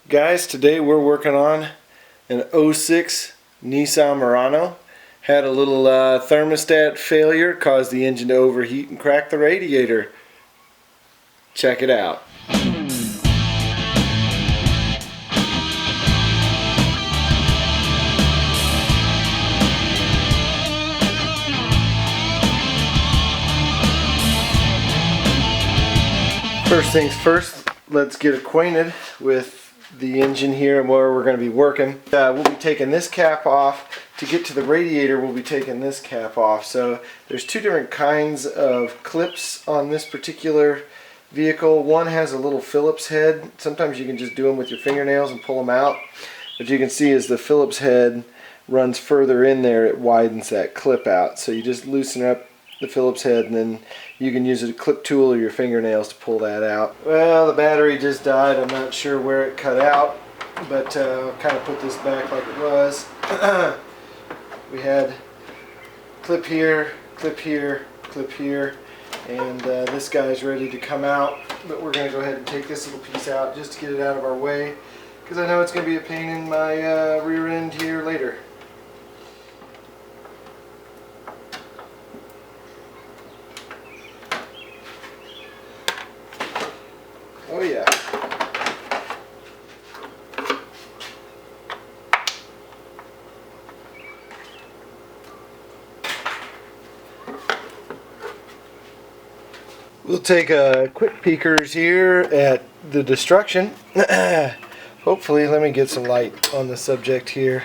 Guys, today we're working on an '06 Nissan Murano. Had a little thermostat failure, caused the engine to overheat and crack the radiator. Check it out. First things first, let's get acquainted with the engine here and where we're going to be working. We'll be taking this cap off. To get to the radiator, we'll be taking this cap off. So there's two different kinds of clips on this particular vehicle. One has a little Phillips head. Sometimes you can just do them with your fingernails and pull them out. But you can see as the Phillips head runs further in there, it widens that clip out. So you just loosen up the Phillips head, and then you can use a clip tool or your fingernails to pull that out. Well, the battery just died. I'm not sure where it cut out, but I'll kind of put this back like it was. We had clip here, clip here, clip here, and this guy's ready to come out, but we're going to go ahead and take this little piece out just to get it out of our way, because I know it's going to be a pain in my rear end here later. Oh yeah. We'll take a quick peekers here at the destruction. Hopefully, let me get some light on the subject here.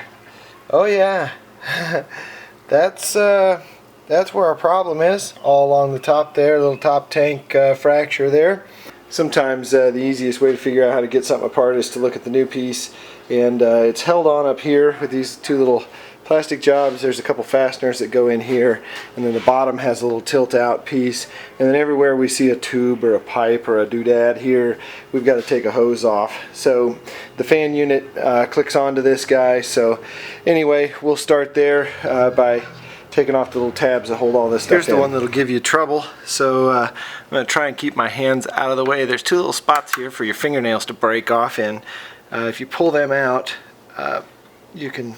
Oh yeah. That's where our problem is. All along the top there, little top tank fracture there. Sometimes the easiest way to figure out how to get something apart is to look at the new piece, and it's held on up here with these two little plastic jobs. There's a couple fasteners that go in here, and then the bottom has a little tilt out piece, and then everywhere we see a tube or a pipe or a doodad here, we've got to take a hose off. So the fan unit clicks onto this guy. So anyway, we'll start there by taking off the little tabs that hold all this stuff. Here's the one that'll give you trouble, so I'm going to try and keep my hands out of the way. There's two little spots here for your fingernails to break off in. If you pull them out, you can,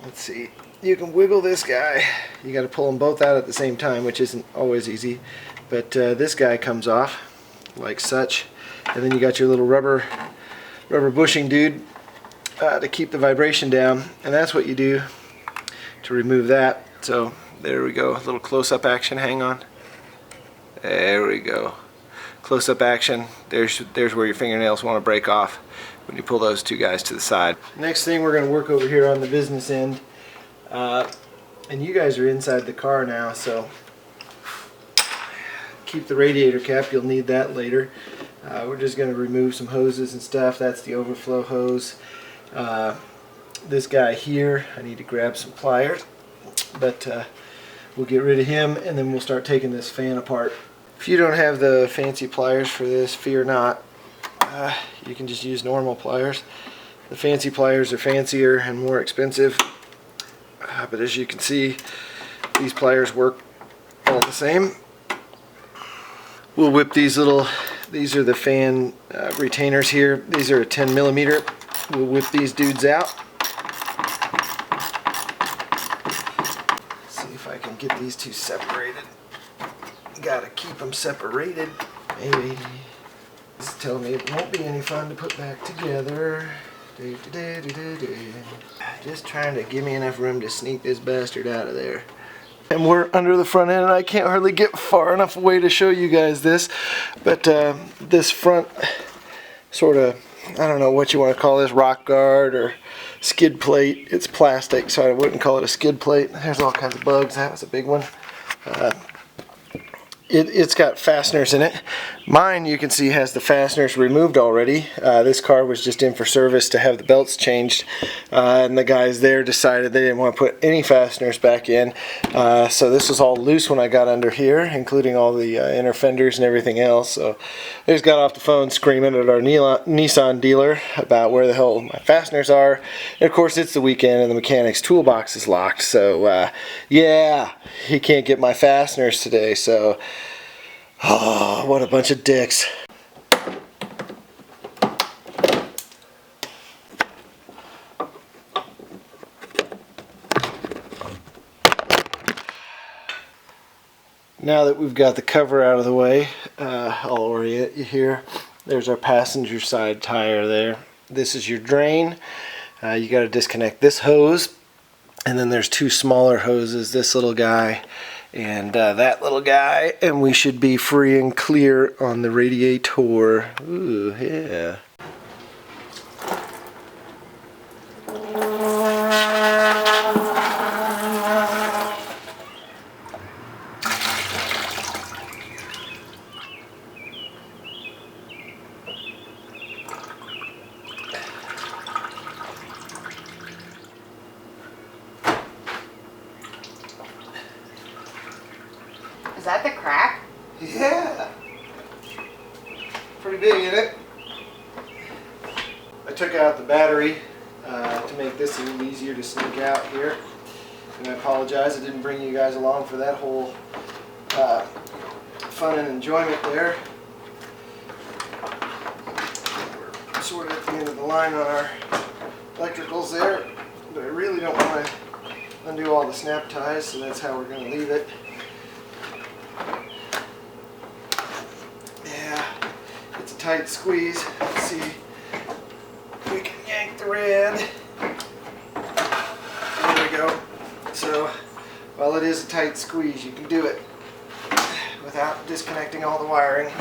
let's see, you can wiggle this guy. You got to pull them both out at the same time, which isn't always easy, but this guy comes off like such, and then you got your little rubber bushing dude to keep the vibration down, and that's what you do to remove that. So there we go, a little close-up action. Hang on, there we go, close-up action. There's where your fingernails want to break off when you pull those two guys to the side. Next thing, we're going to work over here on the business end, and you guys are inside the car now, so keep the radiator cap. You'll need that later. We're just going to remove some hoses and stuff. That's the overflow hose. This guy here, I need to grab some pliers, but we'll get rid of him, and then we'll start taking this fan apart. If you don't have the fancy pliers for this, fear not. You can just use normal pliers. The fancy pliers are fancier and more expensive, but as you can see, these pliers work all the same. We'll whip these are the fan retainers here. These are a 10 millimeter. We'll whip these dudes out. I can get these two separated. Gotta keep them separated. Maybe this is telling me it won't be any fun to put back together. Just trying to give me enough room to sneak this bastard out of there. And we're under the front end, and I can't hardly get far enough away to show you guys this, but this front sort of, I don't know what you want to call this, rock guard or skid plate. It's plastic, so I wouldn't call it a skid plate. There's all kinds of bugs. That was a big one. It's got fasteners in it. Mine, you can see, has the fasteners removed already. This car was just in for service to have the belts changed, and the guys there decided they didn't want to put any fasteners back in. So this was all loose when I got under here, including all the inner fenders and everything else. So I just got off the phone screaming at our Nissan dealer about where the hell my fasteners are. And of course, it's the weekend and the mechanic's toolbox is locked. So yeah, he can't get my fasteners today. So oh, what a bunch of dicks. Now that we've got the cover out of the way, I'll orient you here. There's our passenger side tire there. This is your drain. You got to disconnect this hose, and then there's two smaller hoses, this little guy and that little guy, and we should be free and clear on the radiator. Ooh, yeah. Is that the crack? Yeah. Pretty big in it. I took out the battery to make this a little easier to sneak out here. And I apologize, I didn't bring you guys along for that whole fun and enjoyment there. We're sort of at the end of the line on our electricals there, but I really don't want to undo all the snap ties, so that's how we're going to leave it. Yeah, it's a tight squeeze. Let's see if we can yank the red. There we go. So, while it is a tight squeeze, you can do it without disconnecting all the wiring.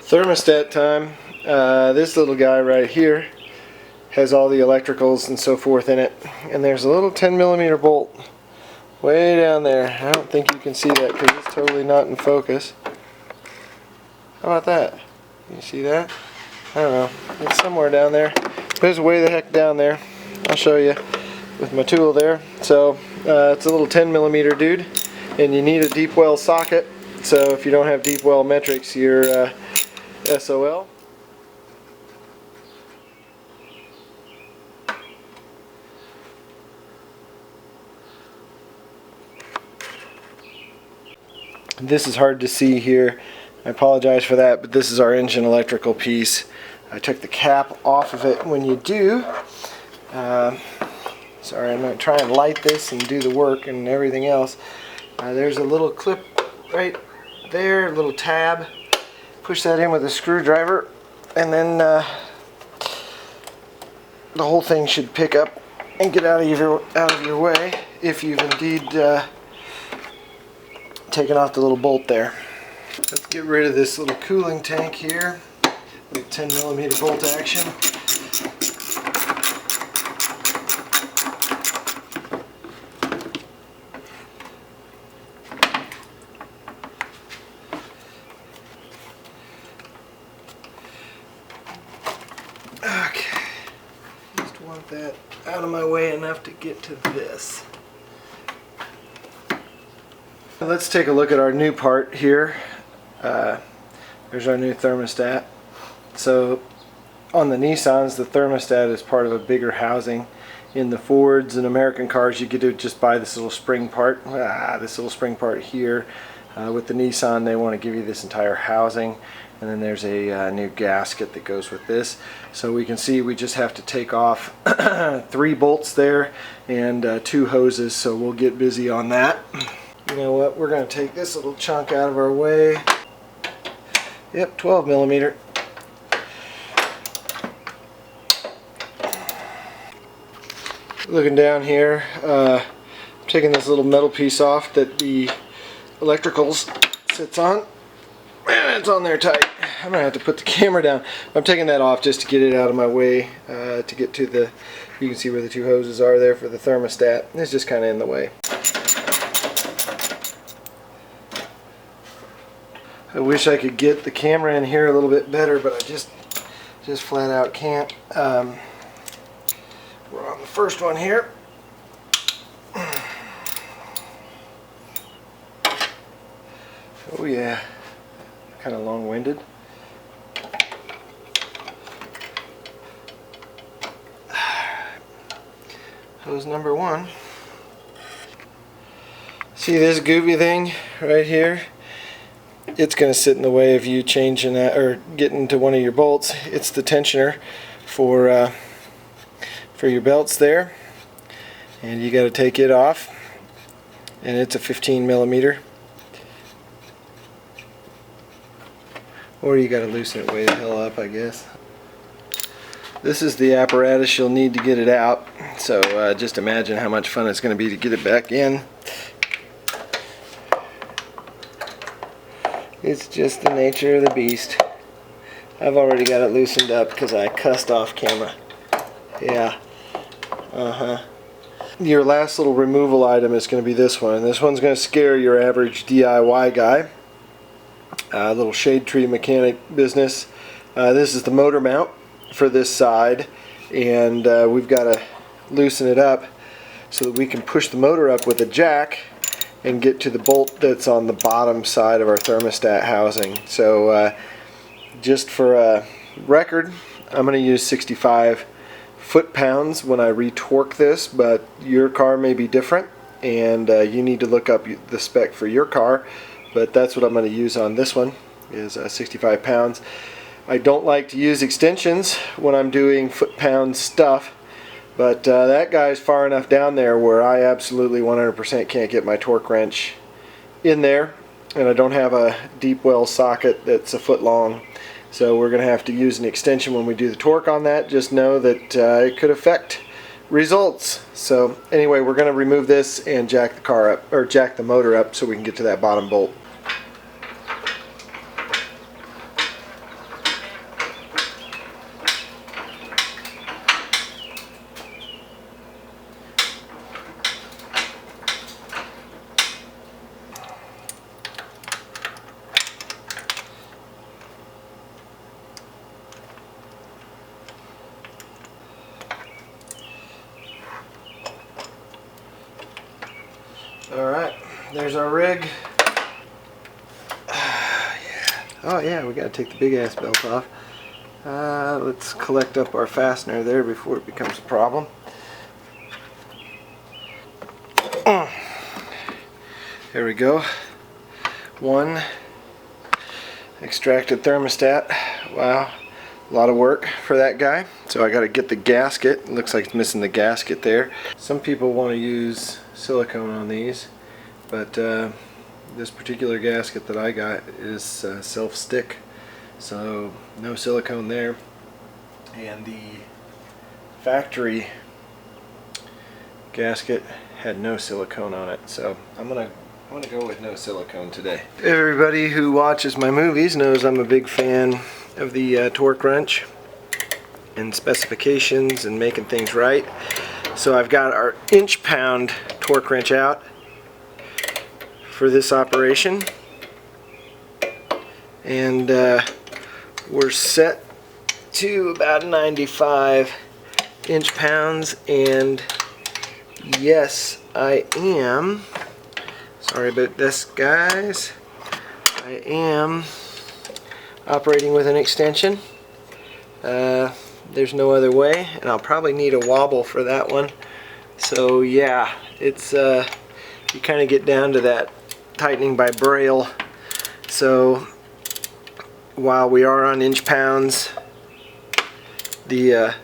Thermostat time. This little guy right here has all the electricals and so forth in it, and there's a little 10mm bolt way down there. I don't think you can see that because it's totally not in focus. How about that? Can you see that? I don't know. It's somewhere down there. There's way the heck down there. I'll show you with my tool there. So it's a little 10mm dude, and you need a deep well socket. So if you don't have deep well metrics, you're SOL. This is hard to see here. I apologize for that, but this is our engine electrical piece. I took the cap off of it. When you do, sorry, I'm going to try and light this and do the work and everything else. There's a little clip right there, a little tab. Push that in with a screwdriver, and then the whole thing should pick up and get out of your way if you've indeed taken off the little bolt there. Let's get rid of this little cooling tank here with 10mm bolt action. Okay, just want that out of my way enough to get to this. Let's take a look at our new part here. There's our new thermostat. So on the Nissans, the thermostat is part of a bigger housing. In the Fords and American cars, you get to just buy this little spring part. This little spring part here. With the Nissan, they want to give you this entire housing. And then there's a new gasket that goes with this. So we can see we just have to take off 3 bolts there and 2 hoses. So we'll get busy on that. You know what, we're going to take this little chunk out of our way. Yep, 12mm. Looking down here, I'm taking this little metal piece off that the electricals sits on. And it's on there tight. I'm going to have to put the camera down. I'm taking that off just to get it out of my way, to get to the, you can see where the 2 hoses are there for the thermostat. It's just kind of in the way. I wish I could get the camera in here a little bit better, but I just flat out can't. We're on the first one here. Oh yeah, kind of long-winded. Hose number 1. See this goofy thing right here? It's going to sit in the way of you changing that or getting to one of your bolts. It's the tensioner for your belts there, and you got to take it off, and it's a 15mm. Or you gotta loosen it way the hell up, I guess. This is the apparatus you'll need to get it out. So just imagine how much fun it's going to be to get it back in. It's just the nature of the beast. I've already got it loosened up because I cussed off camera. Yeah. Your last little removal item is going to be this one. This one's going to scare your average DIY guy. Little shade tree mechanic business. This is the motor mount for this side, and we've got to loosen it up so that we can push the motor up with a jack and get to the bolt that's on the bottom side of our thermostat housing. So just for a record, I'm going to use 65 foot-pounds when I retorque this, but your car may be different, and you need to look up the spec for your car, but that's what I'm going to use on this one, is 65 pounds. I don't like to use extensions when I'm doing foot-pound stuff, but that guy's far enough down there where I absolutely 100% can't get my torque wrench in there, and I don't have a deep well socket that's a foot long, so we're going to have to use an extension when we do the torque on that. Just know that it could affect results. So anyway, we're going to remove this and jack the car up, or jack the motor up, so we can get to that bottom bolt. Alright, there's our rig. Oh yeah, we gotta take the big ass belt off. Let's collect up our fastener there before it becomes a problem. There we go. One extracted thermostat. Wow, a lot of work for that guy. So I gotta get the gasket. It looks like it's missing the gasket there. Some people want to use silicone on these, but this particular gasket that I got is self-stick, so no silicone there, and the factory gasket had no silicone on it, so I'm gonna go with no silicone today. Everybody who watches my movies knows I'm a big fan of the torque wrench and specifications and making things right. So I've got our inch-pound torque wrench out for this operation, and we're set to about 95 inch-pounds, and yes, I am, sorry about this guys, I am operating with an extension. There's no other way, and I'll probably need a wobble for that one. So yeah, it's you kind of get down to that tightening by braille. So while we are on inch pounds, there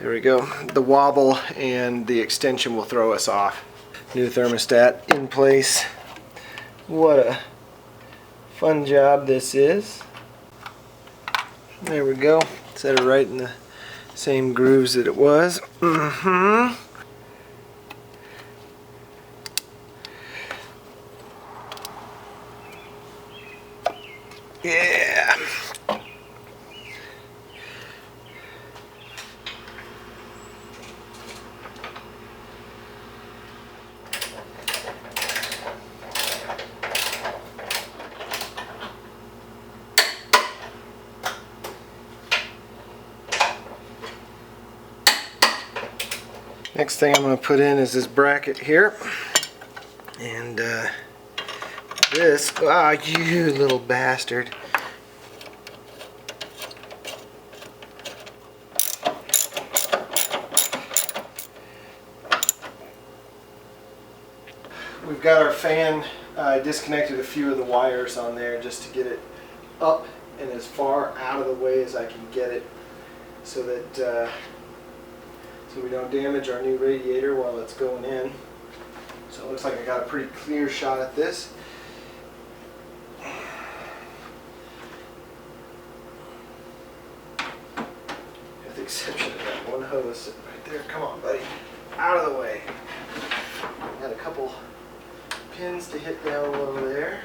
we go, the wobble and the extension will throw us off. New thermostat in place. What a fun job this is. There we go. Set it right in the same grooves that it was. Yeah. Next thing I'm going to put in is this bracket here, and this, you little bastard. We've got our fan. I disconnected a few of the wires on there just to get it up and as far out of the way as I can get it, so that so we don't damage our new radiator while it's going in. So it looks like I got a pretty clear shot at this. exception of that one hose sitting right there. Come on, buddy. Out of the way. Got a couple pins to hit down below there.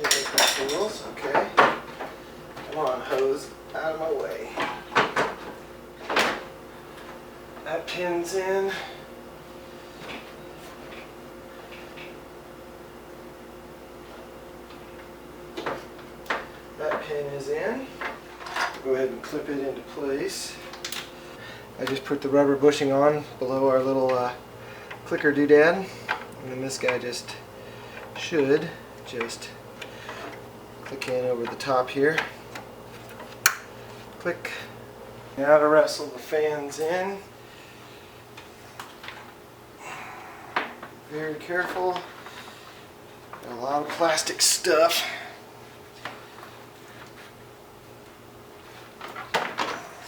There's my tools. Okay. Come on, hose. Out of my way. That pin's in. That pin is in. Go ahead and clip it into place. I just put the rubber bushing on below our little clicker doodad, and then this guy just should just click in over the top here. Click. Now to wrestle the fans in. Very careful. Got a lot of plastic stuff.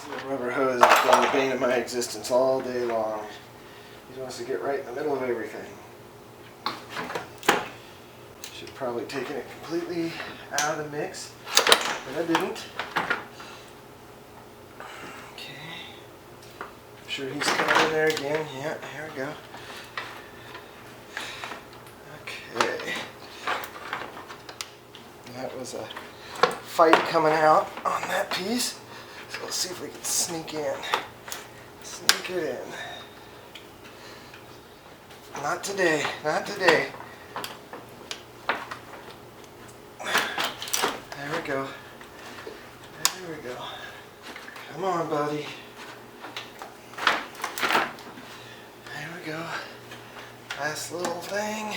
The rubber hose has been the bane of my existence all day long. He wants to get right in the middle of everything. Should probably taken it completely out of the mix, but I didn't. Okay. I'm sure he's coming in there again. Yeah, here we go. Okay. That was a fight coming out on that piece. So let's see if we can sneak in. Sneak it in. Not today. Not today. There we go. There we go. Come on, buddy. There we go. Last little thing.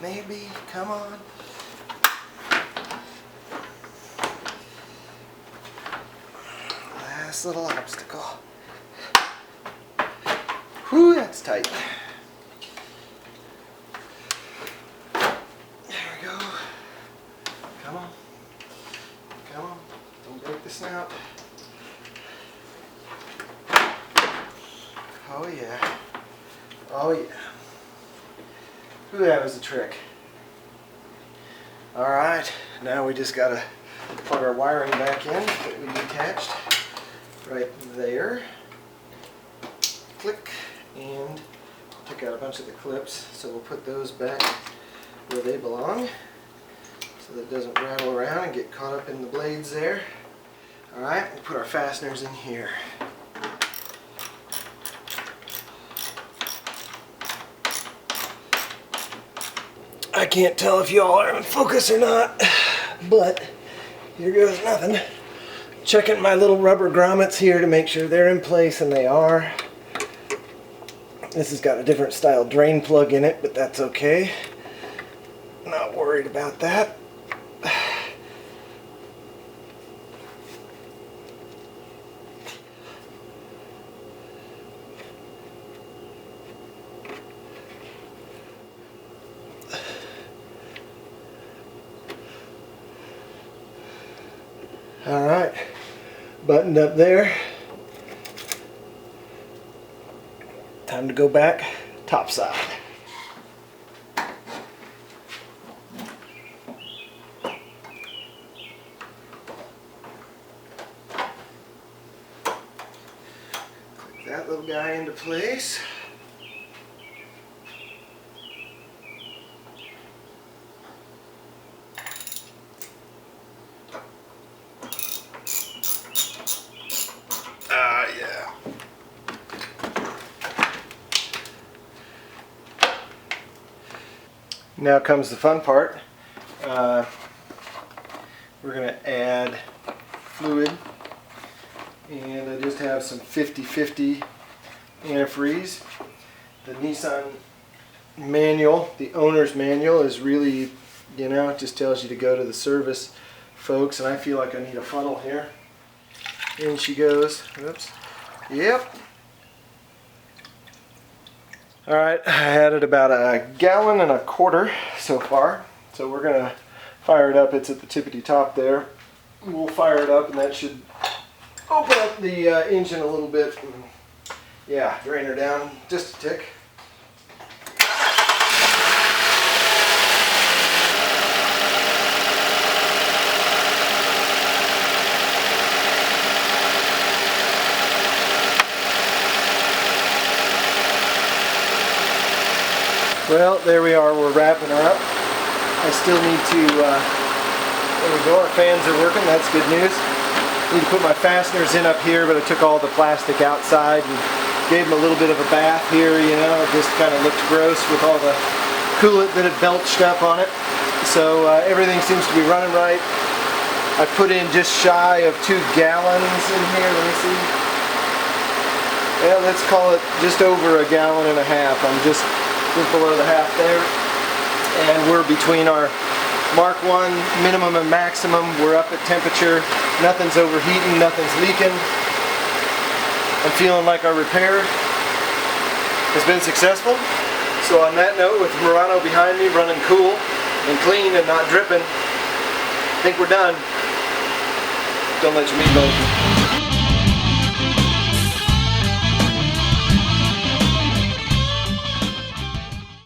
Maybe. Come on. Last little obstacle. Whew, that's tight. There we go. Come on. Come on. Don't break the snout. Oh yeah. Oh yeah. Ooh, that was a trick. Alright, now we just gotta plug our wiring back in that we detached right there. Click, and took out a bunch of the clips, so we'll put those back where they belong so that it doesn't rattle around and get caught up in the blades there. Alright, we'll put our fasteners in here. I can't tell if y'all are in focus or not, but here goes nothing. Checking my little rubber grommets here to make sure they're in place, and they are. This has got a different style drain plug in it, but that's okay. Not worried about that. Alright, buttoned up there. Time to go back top side. Click that little guy into place. Yeah. Now comes the fun part. We're going to add fluid, and I just have some 50/50 antifreeze. The Nissan manual, the owner's manual, is really, you know, it just tells you to go to the service folks, and I feel like I need a funnel here. In she goes. Oops. Yep. Alright, I added about 1.25 gallons so far. So we're going to fire it up. It's at the tippity top there. We'll fire it up, and that should open up the engine a little bit. And, yeah, drain her down just a tick. Well, there we are. We're wrapping her up. I still need to, there we go, our fans are working. That's good news. Need to put my fasteners in up here, but I took all the plastic outside and gave them a little bit of a bath here, you know. It just kind of looked gross with all the coolant that had belched up on it. So everything seems to be running right. I put in just shy of 2 gallons in here. Let me see. Yeah, let's call it just over 1.5 gallons. I'm just below the half there. And we're between our Mark 1 minimum and maximum. We're up at temperature. Nothing's overheating, nothing's leaking. I'm feeling like our repair has been successful. So on that note, with Murano behind me running cool and clean and not dripping, I think we're done. Don't let your meat bone